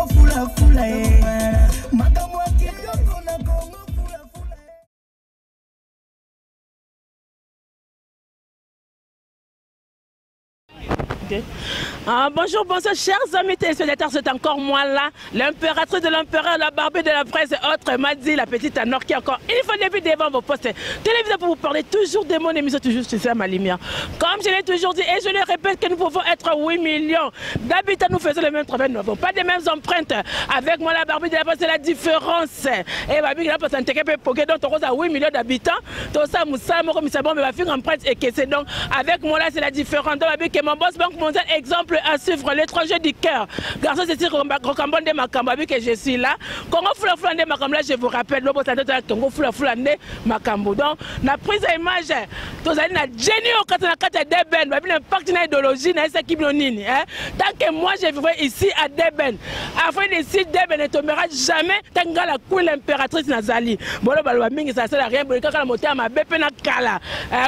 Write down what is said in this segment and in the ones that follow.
Congo fula fula makambo akiloko na Congo fula fula. Bonjour, bonsoir, chers amis téléspectateurs, c'est encore moi là, l'impératrice de l'empereur, la barbue de la presse et autres, Madi, la petite Anor qui est encore une fois depuis devant vos postes télévisés pour vous parler toujours de mon émission, toujours sur ma lumière. Comme je l'ai toujours dit et je le répète que nous pouvons être 8 millions d'habitants, nous faisons le même travail, nous n'avons pas les mêmes empreintes. Avec moi la barbue de la presse, c'est la différence. Et Babi, là, parce que donc on a 8 millions d'habitants, tout ça, Moussa, mon commissaire, mais ma fille empreinte et que c'est donc avec moi là, c'est la différence. Donc Babi, que mon boss banque mondiale, exemple à suivre, l'étranger du cœur. Garçon, c'est Rocambon de Makambo, que je suis là. Congo Fula Fula de Makambo, je vous rappelle, le boss de Congo Fula Fula de Makambo. Donc, la prise d'image, tous les génies au Katanakata Deben, l'impact de l'idéologie, c'est qui blonine. Tant que moi, je vivrai ici à Deben, afin de ici, Deben ne tombera jamais, tant que la cour l'impératrice Nazali. Bon, le ça sert à rien, quand la montée à ma bépena kala.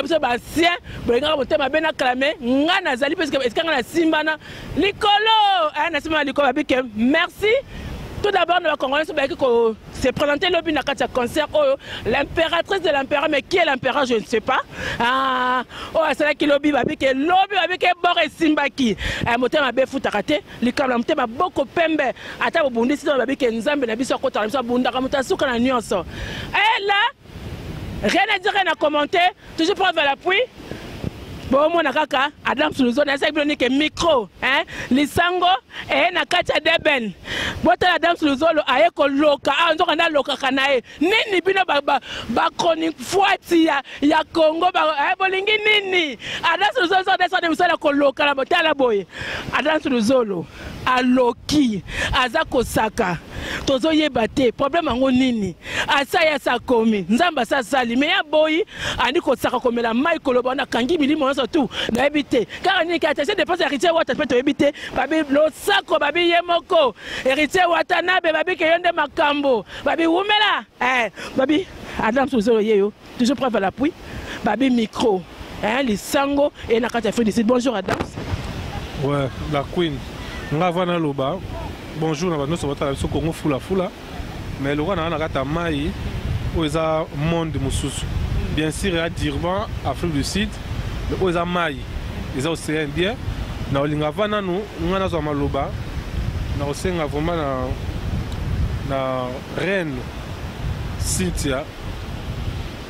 Vous savez, si, vous avez monté ma bépena clamé, Nazali, parce que est-ce qu'on a Simbana, Nicolo, merci. Tout d'abord, nous avons se présenter le but de concert. L'impératrice de l'empereur, mais qui est l'empereur, je ne sais pas. C'est là qui lobby, qui est Boris Simbaki. Moté ma bé foutarate, les câbles moté ma beaucoup pembe. Ata bobundi si babi qui nzambe na biso kota na bunda kamuta suka na nyonso. Et là, rien à dire, rien à commenter. Toujours preuve à l'appui. Bon, mon akaka, Adam Suluzo, n'a pas que micro, hein, lisango, et na kacha deben. Bota Adam Suluzo, aye ko loka, on a loka kanae. Nini bino ba chronique fuati ya Congo, bolingi nini. Adam Suluzo, descend de musala ko loka la bota la boy. Adam Suluzo, aloki, azako saka. Tozo yebate, problème ango nini. Asa ya sa komi, nzamba sa sali, mais ya boy, ani ko saka komela mai koloba na kangi milimo tout na éviter car ni ka tese dépense héritier wata peut éviter babi lo sako babi yemoko héritier watanabe babi ke yonde makambo babi wumela babi Adam Suzolo yeyo toujours preuve à l'appui babi micro les sango et na kata félicite. Bonjour Adam. Ouais, la queen ngavana loba. Bonjour na bano sobata la Congo Fula Fula mais le roi na kata mai oza monde mususu bien sûr à Durban Afrique du Sud. Les Amai, les océans Indiens, na Olingavana nous, nous avons maloba, na océan vraiment na reine Cynthia,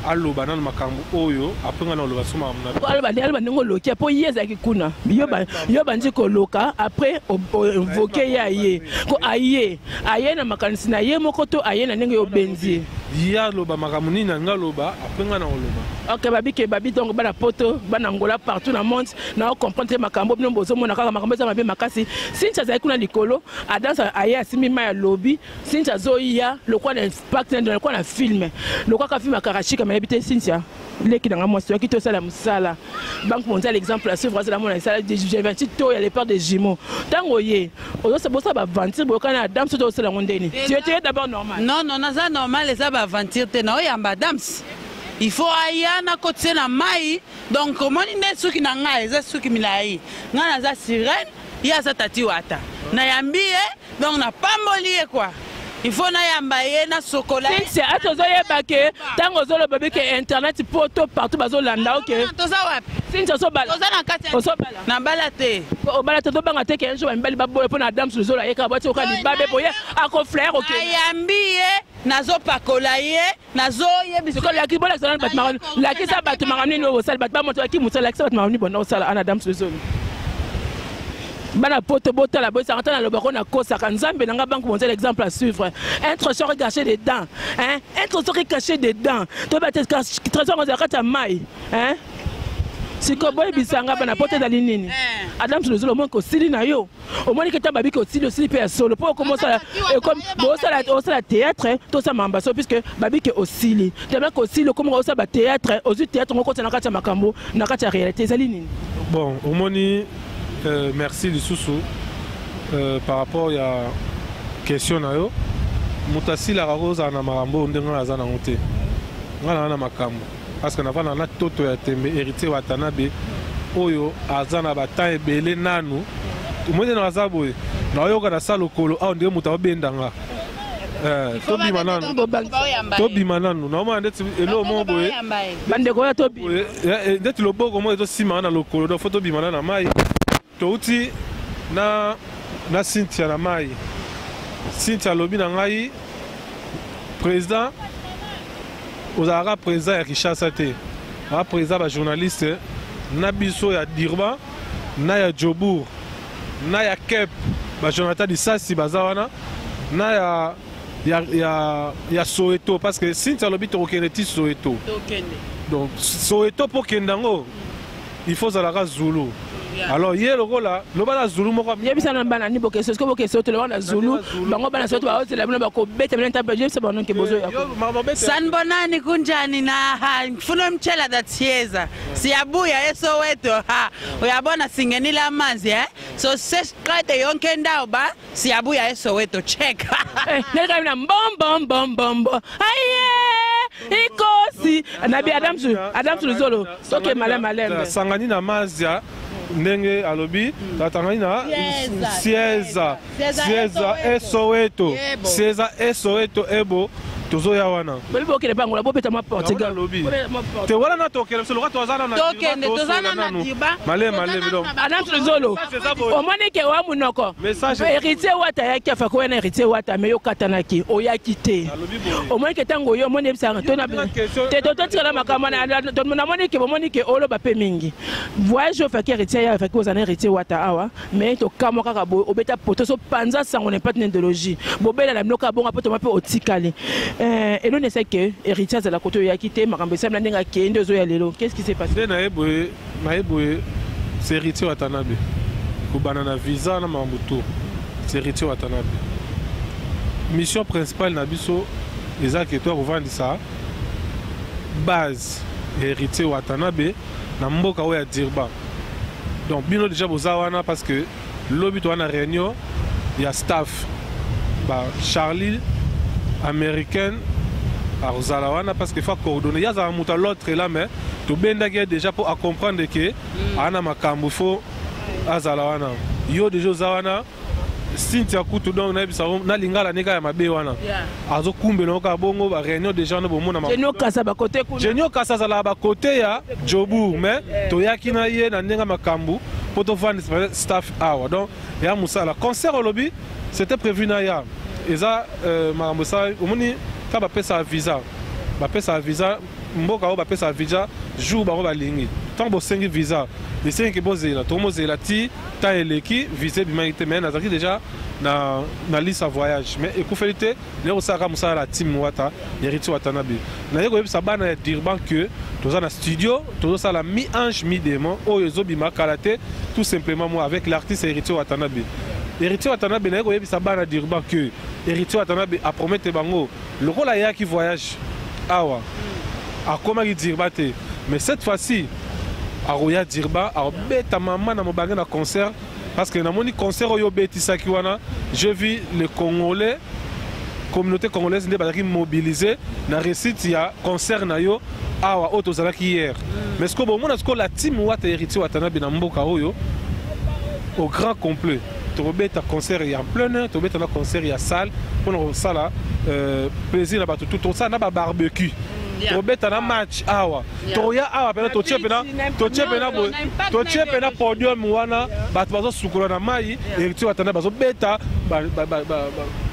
aloba na makambo oyo, après on a aloba suma amna. Alba ningo loki, po yeza kikuna, yoba ndiko loka, après voke ya ye, ko aye na makanisi na ye mokoto aye na ningo yo benzi. Ya loba makamuni na ngaloba, après on a oloba. Ok, babi donc bana poto bana ngola partout dans le monde na comprendre makambo bino bozo mona kaka makambo za mabe makasi sincha za kuna likolo adansa aya asimi ma ya lobby sincha zoia le quoi impact dans le quoi na film le quoi ka film akarashika ma habité sincha leki dans moi c'est qui to sala musala banque mondiale exemple à suivre la mona sala de G28 to ya les peurs des jumeaux tango ye ozo se bossa ba ventir bo kana dams to sala ngondeni tu étais d'abord normal non ça normal les ba ventir te na oyamba dams. Il faut aller à côté na mai donc comment ne suki na ngai za suki milai ngana za sirène ya za tati wata na yambi donc na pamboli quoi il faut na yamba ye na sokola c'est à tozo yebake tango zolo bébé que internet poto partout bazo landa OK toza wapi sincha so bala toza na kati na bala te o bala te do banga te ke njo ba mbali babo po na Adam Suluzo la yeka boti okali babe boye ako frère OK yambi nazo pakola ye nazo yebisi ko la ki bola sala bat marani la ki sa bat marani no sala bat ba moto ki musala ki sa bat marani bon sala ana Adam Suluzo bana poto bota la boy ça rentre dans le baron na kosa kanzambe na banque mondiale exemple à suivre un trésor caché dedans un trésor caché dedans to ba trésor on zakata mai si ko boy bisanga bana poto dans nini Adam Suluzo le moins ko sili na yo au moins que ta babi ko sili aussi pe solo pour commencer comme bo ça la théâtre tout ça mambaso puisque babi ke osili tellement ko sili comme ça ba théâtre aux théâtre on continue na kata makambo na kata réalité ça nini bon au moni merci du sous par rapport à la question nayo mutasi la rose na marambo ndenga azana ngote ngana na makambo parce que na vana na toto ya tembe héritier watanabe oyo azana bata ebele nanu umwe na zaboye nayoka na sa lokolo awa ndenge moto abendanga tobima nanu naomona ndeti elo mo boye bandeko oyo tobima ndeti loboko mo ezosimanga na lokolo donc fo tobima na na mai touti na Cynthia na mai Cynthia alobi na ngai président ozalaka président ya Kinshasa te aa président bajournaliste na biso ya Dirba na ya Djobour na ya Kep bajonathan Disasi baza wana na ya Soweto parce que Cynthia alobi tokokende ti Soweto donc Soweto po kendango il faut zalaka Zulu. Alors hier le là le bana Zulu moko yebisa na bana ni boke so ko so to le bana Zulu bango bana so to ba otela bana bako beta bana tabba yebisa bana ke bozo yako sanbonani kunjani na funa mchela datsieza siyabuya eSoweto ha uyabona singenila amanzi so sesikade yonke ndawo ba siyabuya eSoweto check neka mina mbom aye ikosi nabi Adamsu Luzolo toke malem sangani na mazia ndenge alobi tatangani na sieza eSoweto ebo tozoya wana bokele bango la bopeta ma porte ga te wala na tokele so lokata ozana na tozana na diba malem donc Adamsu Luzolo omoni ke wa munoko héritier wata ya kafa ko na héritier wata me yokatanaki oyaki te omoni ke tango yo moni ebisa to na te to tira makama na moni ke olo ba pe mingi voyage fa ke héritier ya fa ko zana héritier wata awa mais to kamo kaka bo obeta poto so panza sango ne pas d'idéologie bobela la mnoka bonga poto mape otikali et l'on sait que héritier de la côté a quitté makambo semble ndinga kende zo ya lelo qu'est-ce qui s'est passé na eboye c'est héritier Watanabe kubana na visa na mambuto c'est héritier Watanabe mission principale na biso eza que toi revendre ça base héritier Watanabe na mboka oya Dirba donc bino déjà bozawana parce que lobi to na réunion il y a staff ba Charlie américaine à Rosalawana parce qu'il faut coordonner. Il y a un mouton l'autre là, mais tout bien déjà pour comprendre que Anna Makambo faut Azalawana. Yo déjà Zawana. Cynthia Kutu donc na lingala neka ya mabe wana. Azo kumbe no ka bongo ba réunion déjà na bomona ma. Genio kasa ba côté kuna. Genio kasa za ba côté ya Djobour mais to yakina ye na ndenga Makambo pour to vendre staff hour. Donc il y a musala concert au lobby, c'était prévu na ya. Et ça, Marambosa, au moins, quand on appelle ça visa, mboka ba pesa visa, jour ba ba lingi. Tant bo 5 visa, les 5 bozé la, tomo zé la ti, ta eleki, visa bimaité mais nazaki déjà na liste à voyage. Mais écoufélité, les osaka musa la team wata, héritier Watanabe. Na yeko yebisa bana ya Dirban que toza na studio, toza la mi-ange mi-démon, oyo bima kalate, tout simplement moi avec l'artiste héritier Watanabe. Héritier Watanabe na yeko yebisa bana Dirban que héritier Watanabe a prometté bango le rôle aya qui voyage awa a comment il Dirba te mais cette fois-ci a roya Dirba a beta maman na mobange na concert parce que na moni concert oyo beti sakiwana je vis les Congolais communauté congolaise ndé bazaki mobilisée na récite ya concert na yo awa auto zalaki hier mais ce que bon mona ce que la team wata héritier Watanabe na mboka oyo au grand complet tu as concert en plein air, tu as concert en salle pour ça plaisir là tout ça na barbecue. Tu as un match awa. Tu as un podium wana bato sukula na mai et tu as bazo beta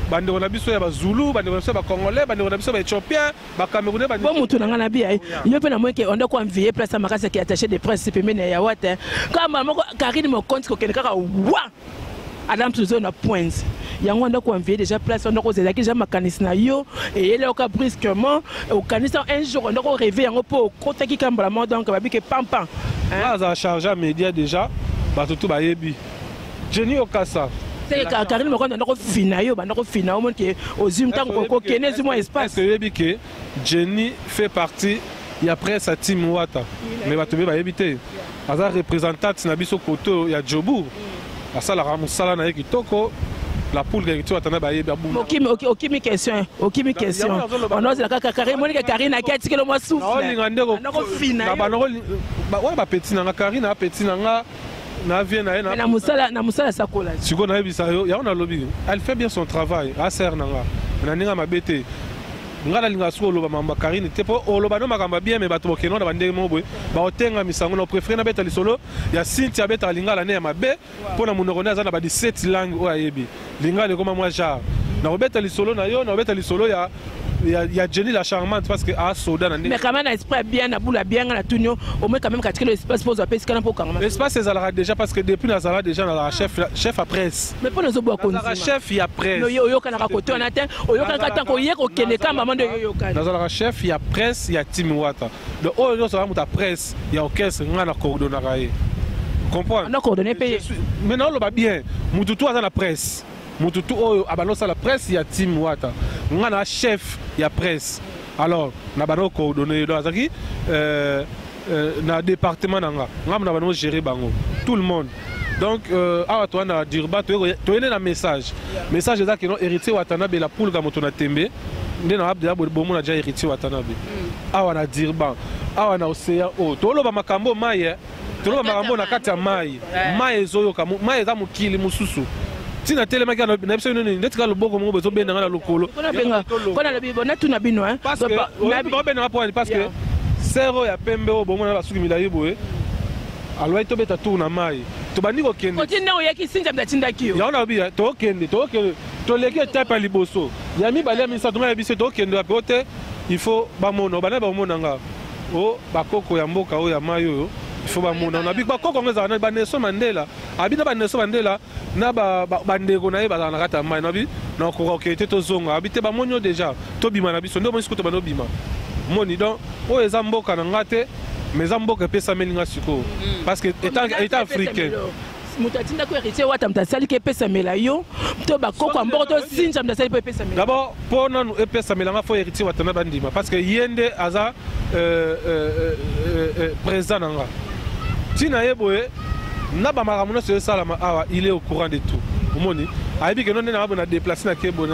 bande on a biso ya Zulu, bande on a biso ba Congolais, bande on a biso ba Éthiopien, ba Camerounais, bande bon mutu na ngana bia yo pe na moi ke on doit envier place à makasa qui attaché des presse pemene ya wata kama moko Karine mo compte ko kaka wa Adamsu Luzolo na points yango on doit envier déjà place on doit zela ki ja makanisi na yo et ele oka brusquement au kanisa un jour on doit rêver yango po kota ki kambala mo donc ba bi ke pam pam ça a chargé média déjà ba tout ba yebi Jenny Okasa c'est que Karine Mokondo ndako fina yo bandako fina au monde que au zoom tant ko kene zoom espace que yebi que Jenny fait partie il après sa team wata mais ba tobe ba yebité aza représentante na biso koto ya Djobour asala ramusala na kitoko la poule héritier Watanabe ba yebi abu okimi question on ose la Karine Monika Karine a kati le mois souffle ndako fina na banoko ba petit na Karine a petit na nga na vie na na musala sakola siko na yebisa yo ya on a lobby elle fait bien son travail a ser nanga na ninga mabete ngala linga soko loba mamba Karine te po oloba no makamba bien me bato bokeno na bande mobwe ba otenga misango na préféré na beta lisolo ya Cynthia beta lingala ne ya mabe pona munoko na za na ba 17 langues o ayebi lingala koma moi genre na beta lisolo na yo na beta lisolo ya Jenny la charmante parce que a soda na mais quand même esprit bien na boula bien na tunyo au moins quand même quand l'espace pose apes kana pour quand l'espace c'est Zara déjà parce que depuis Nazara déjà na la chef à presse mais pour nous obo konzi na chef ya presse yo kana côté on attend yo kana tant ko yeko kene kama maman de yo kana na la chef ya presse ya Tim Wata de oh yo ça va presse ya orchestre ngana coordonner raé comprendre on a coordonné payer maintenant le va bien mututu à la presse mututu oyo abalosa la presse ya Tim Wata ngana chef ya presse alors na bano coordonner do azaki na département nanga ngam na bano gérer bango tout le monde donc awa to na dirba to ene na message ezaki no héritier Watanabe la poule ga moto na tembe ndena abda bomo na ja héritier Watanabe awa na dirba awa na océan o to loba makambo maye to loba makambo na kati ya maye ezoyo ka maye za mukili mususu tina telema kana na biso nini ndetika loboko mo bezo benda na lokolo kona na bibo na tuna bino hein parce que na benda point parce que zéro ya pembe o bomo na basuki milayi boye alwa to beta tourna mai to bandi ko kende continue o yaki sinja mdatinda kiyo ya ona bi to kende to leki type liboso ya mi bale mi sa to na biso to kende apote il faut ba mono bana ba mona nga o bakoko ya mboka o ya mayo il faut ba mona na bi bakoko ngeza na ba Nelson Mandela abina ba Nelson Mandela na bandeko na ye bazala na kata mai na bi na ko okete to zonga abite ba monyo déjà to bima na biso ndo mo sikuto bano bima moni donc o eza mboka na ngate mais za mboka pesa melinga siko parce que état africain mutatinda ko héritier Wata mtasali ke pesa mela yo to bakoko mboka to sinja mtasali pe pesa mela d'abord pour nous pesa mela nga fo héritier Wata na bandima parce que yende aza président nanga tina yeboye na ba makamuna se salama awa il est au courant de tout omoni aibi que non na ba na déplacer na kebo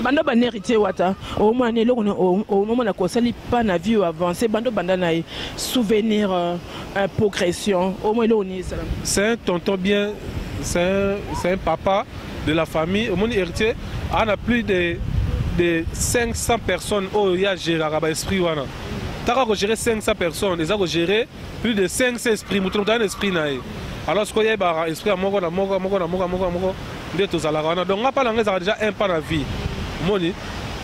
bando ba héritier Wata au moins ne loko au moment na ko sali pas na vie avancer bando banda na souvenir progression au moins lo ni salam c'est un tonton bien c'est un papa de la famille au monde héritier on a plus de 500 personnes au ya gérer ba esprit wana taka ko gérer 500 personnes les a ko gérer plus de 500 esprits mutu dans esprit na alors ce qu'on y a bah esprit moko de tous à la rana donc on parle en déjà un pas la vie moni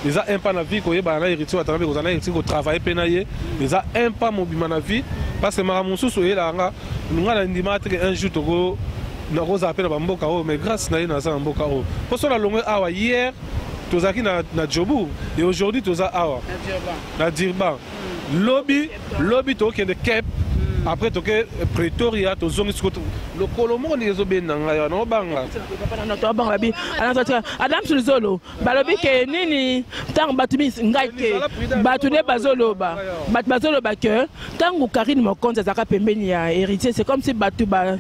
les a un pas la vie qu'on y a bah na héritier Watanabe qu'on a héritier qu'on travaille penaye les a un pas mobile na vie parce que maramusu so yela nga nga ndima te un jour to na rosa appelle ba mboka o mais grâce na ina za mboka o pour ça la longue awa hier tozaki na Djobu et aujourd'hui toza awa na Dirba lobby to ke de Cape après to ke Pretoria to zongi skoto le colomo ni zo benanga ya no banga to banga bi Adam Sulzolo balobi ke nini tang batumi ngai ke batune bazolo ba ke tangu Karine Mokonza zaka pembeni ya héritier c'est comme si batu ba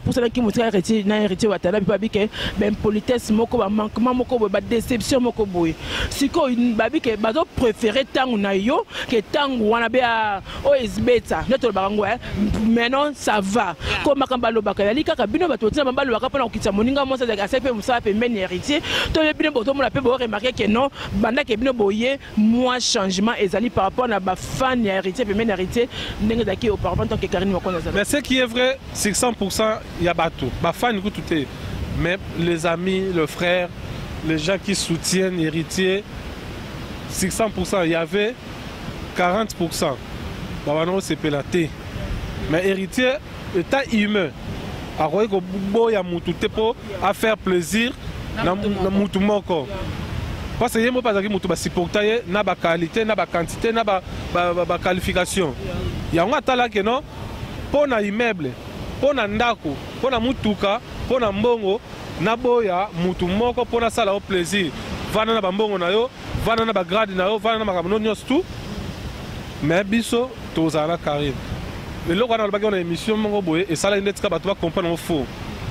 pour ça qui montrer héritier Watanabe ba bi ke ben politesse moko ba manquement moko ba déception moko boy siko babi ke bazo préférer tangu na yo ke tangu wana be o isbeta neto ba ngwa maintenant ça va comme makambalo bakayali kaka bino bato tina mambalo bakapona okitsa moninga mosa za asepe musa pembeni héritier to bino boto mona pe bo remarquer que non banda ke bino boye moi changement ezali par rapport na ba fan ya héritier pembeni héritier ndenge zaki auparavant tant que Karine Mokonza. Mais ce qui est vrai c'est que 100% il y a bateau ba fan tout est mais les amis le frère les gens qui soutiennent héritier 600% il y avait 40% bah non c'est pélaté mais héritier état humain a quoi que boya mutu tepo à faire plaisir na mutu moko parce que yemo pasaki mutu ba supporter na ba qualité na ba quantité na ba qualification ya nga tala que non pona immeuble pona ndako pona mutuka pona mbongo na boya mutu moko pona sala au plaisir vana na ba mbongo na yo vana na ba grade na yo vana na makamno nyos tout mais biso tozala Karine le logo na ba émission mongo boye et sala ndetika bato ba comprendre faux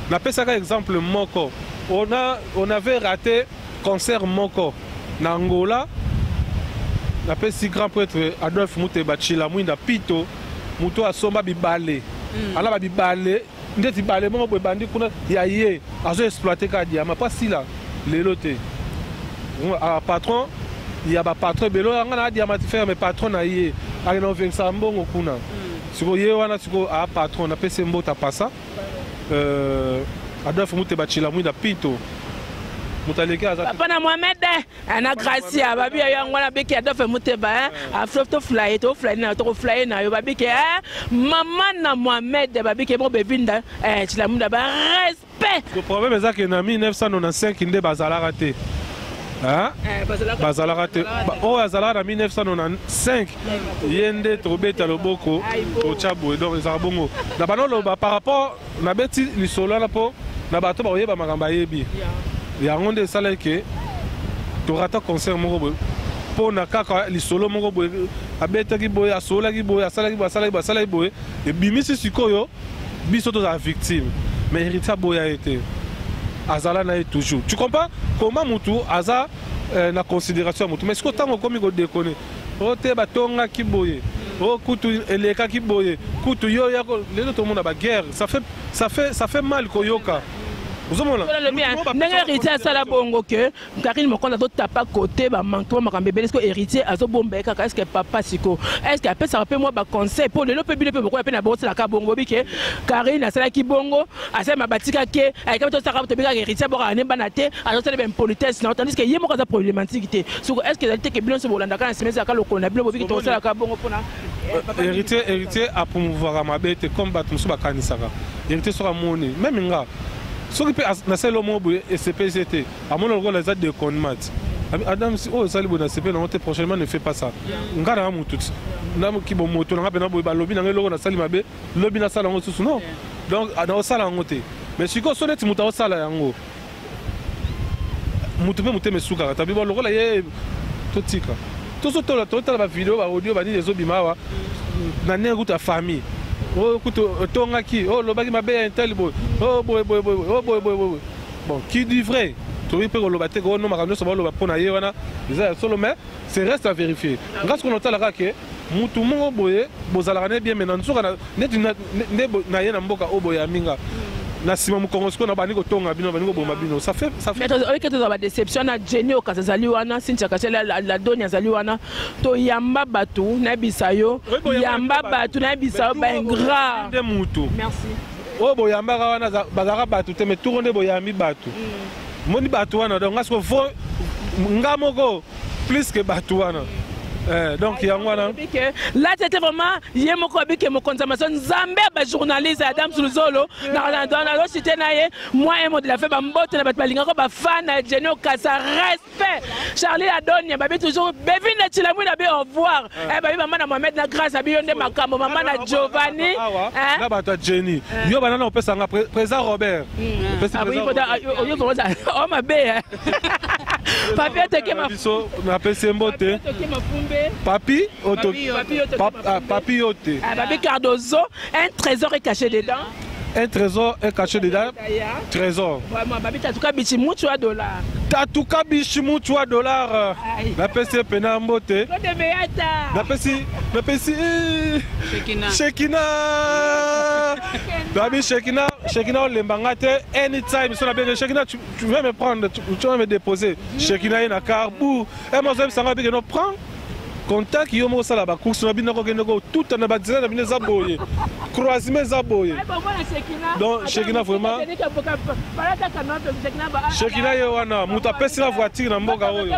na pesa ka exemple moko on avait raté concert moko na Angola na pesi grand prêtre Adolphe Muteba Chila mwinda pito muto asomba bibale ala ba bibale ndeti bale moko boye bandi kuna ya ye azo exploiter ka diamant pas si là lelo te patron il y a ba patron belo nga na diamant faire mais patron na ye ali no vengsa mbongo kuna siko ye wana siko a patron na pese mbota pasa Adolphe mute bachila mwida pinto mutaleke aza papa na Mohamed ana Gracia babi yango na beki Adolphe mute ba a to fly na yo babi ke maman na Mohamed babi ke mo bevinda chila mwida ba respect. Le problème est que en 1995 inde bazala raté. Bazala raté. Oh bazala en 1995 yende trobeta loboko au Tchabo donc les arbongo. Na banolo par rapport na beti lisolo na po na bato ba oyeba makamba yebi. Ya ngonde sala ke to rata concert moko po na kaka lisolo moko boye abeta ki boye asola ki boye asala ki boye e bimisi sikoyo biso to za victime mais héritier boye a été azala na toujours tu comprends comment mutu aza na considération mutu mais ce que tango komi ko déconner o te batonga ki boye o kutu eleka ki boye kutu yo ya ko lelo to mona ba guerre ça fait mal ko yoka. Ndenge héritier asala bongo que Karine Mokonda to tapa côté ba manquement makambe est-ce que héritier azo bomba kaka est-ce que papa siko est-ce que après ça rappelle moi ba conseil pour le lope bile pe beaucoup na bosse la ka bongo bi que Karine asala ki bongo asala mabatika ke avec to saka to bi ka héritier bora ne banate azo sala ben politesse non tandis que yemo ka problématique te est-ce quealité que bilon se bolanda ka semence ka lo kona bilon bi to sala ka bongo pona héritier a promouvoir mabete combattre musu ba kanisaka héritier sera moni même nga ce qui peut nasselo mobo et CPGT à mon rôle les de conmat Adam si oh sali bona CP non prochainement ne fait pas ça ngara mu tout nam ki bo moto nga pena bo ba lobby na ngelo na sali mabe lobby na sala ngosusu non donc na sala ngote mais siko soneti muta sala yango mutu pe muteme suka tabi bo lokola ye totika tosotola tola ba vidéo ba audio ba ni les obimawa na nengu ta famille. Oh, tonga qui, oh, le bagage m'a bien tel boy, oh boy. Bon, qui dit vrai? Tu peux le battre, oh non, ma ça va le prendre ailleurs, solo mais c'est reste à vérifier. Grâce qu'on entend la raquette, tout le monde boy, bozalane bien maintenant, nous sommes na yena mboka oboy aminga. Na sima mukongosko na baniko tonga bino baniko boma bino ça fait avec que tu as déception na Jenny okazali wana sincha kasela la donia zali wana to yamba batu na bisayo yamba batu na bisayo ba ingrat de mutu merci o bo yamba wana bazaka batu te me tourner bo yami batu moni batu wana donc ngasko fo ngamoko plus que batu wana. Donc il y a là c'était vraiment yemoko bike mo consommation Zambé ba journaliste Adam Sulzolo na dans cité naie moi et moi de la fait ba mbote na ba balinga ko ba fan Jenny Okasa respect Charlie Adonia ba toujours bevin na tilamu na be au revoir ba maman na Mohamed na grâce abi yonde makambo maman na Giovanni na ba ta Jenny yo banana opesa nga président Robert oh ma bé papi teke ma na pese mbote Papi Ote. Papi Cardozo, un trésor est caché dedans. Un trésor est caché dedans. Trésor. Vraiment, Babi Tatuka Bichimutu à $. Tatuka Bichimutu à $. La PC Penambote. La PC. Shekina. Babi Shekina Lembangate. Anytime. Shekina, tu vas me prendre, tu vas me déposer. Shekina est na Carbou. Et moi, je vais me prendre. Contact yo mo sala ba course na bino ko kende ko tout na ba dina na bino za boye croisement za boye donc Shekina vraiment Shekina yo wana muta pesi la voiture na mboka oyo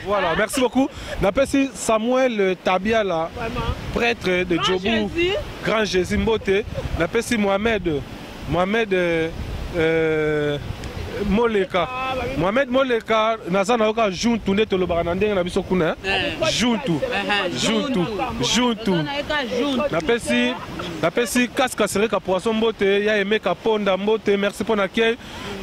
voilà merci beaucoup na pesi Samuel Tabiala prêtre de Djobou grand Jésus Mbote na pesi Mohamed Mohamed Moleka nazana oka juntu neto lo barana ndenge na biso kuna juntu na pesi kaska sereka poisson mbote ya emeka ponda mbote merci pour l'accueil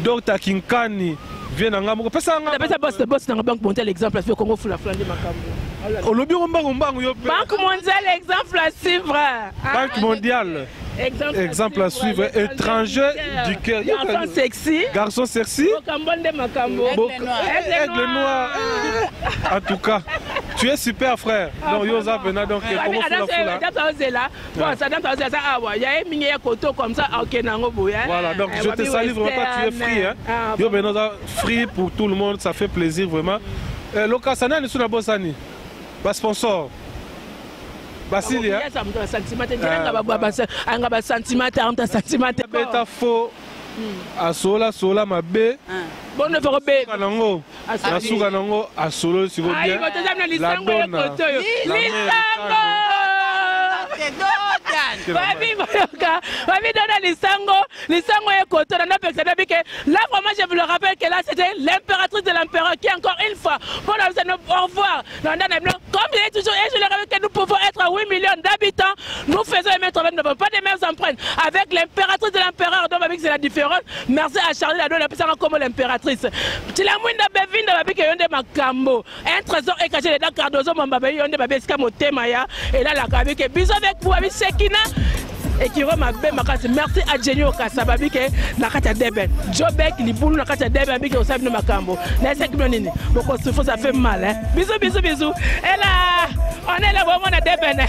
Dr Kinkani vient en ngamo pesa nga boss na banque mondiale exemple à Congo fula flande makambo olobi mbangu yo banque mondiale exemple à suivre banque mondiale exemple à suivre étranger du cœur garçon sexy aigle noir en tout cas Tu es super frère. Donc Yosa Pena donc Congo Fula. Voilà, donc je te salue vraiment, tu es free. Yo Benoza free pour tout le monde, ça fait plaisir vraiment. Lokasana ni suna bosani. Ba sponsor. Basilia. Beta fo. Asola mabe. Bon ne faut pas. Kanango. Asuka nango asolo siko bien. La donna. Là, vraiment, je vous le rappelle que là, c'était l'impératrice de l'empereur qui, encore une fois, pour nous dire au revoir. Comme il est toujours, et je le rappelle que nous pouvons être à 8 millions d'habitants, nous faisons les mêmes travaux, nous n'avons pas les mêmes empreintes. Avec l'impératrice de l'empereur, donc, c'est la différence. Merci à Charlie Lado, on appelle ça comme l'impératrice. Tu l'as moins de Makambo. Un trésor est caché dedans, Cardozo, mon babé, on est babé, c'est comme au Temaya. Et là, la Kabike, bisous avec vous, avec Sekina. Et qui remet merci à Jenny Okasababi que nakata deben Jobek libulu nakata deben biki osabi no makambo na ese kibonini boko souffre ça fait mal hein. Bisous et là on est là vraiment na deben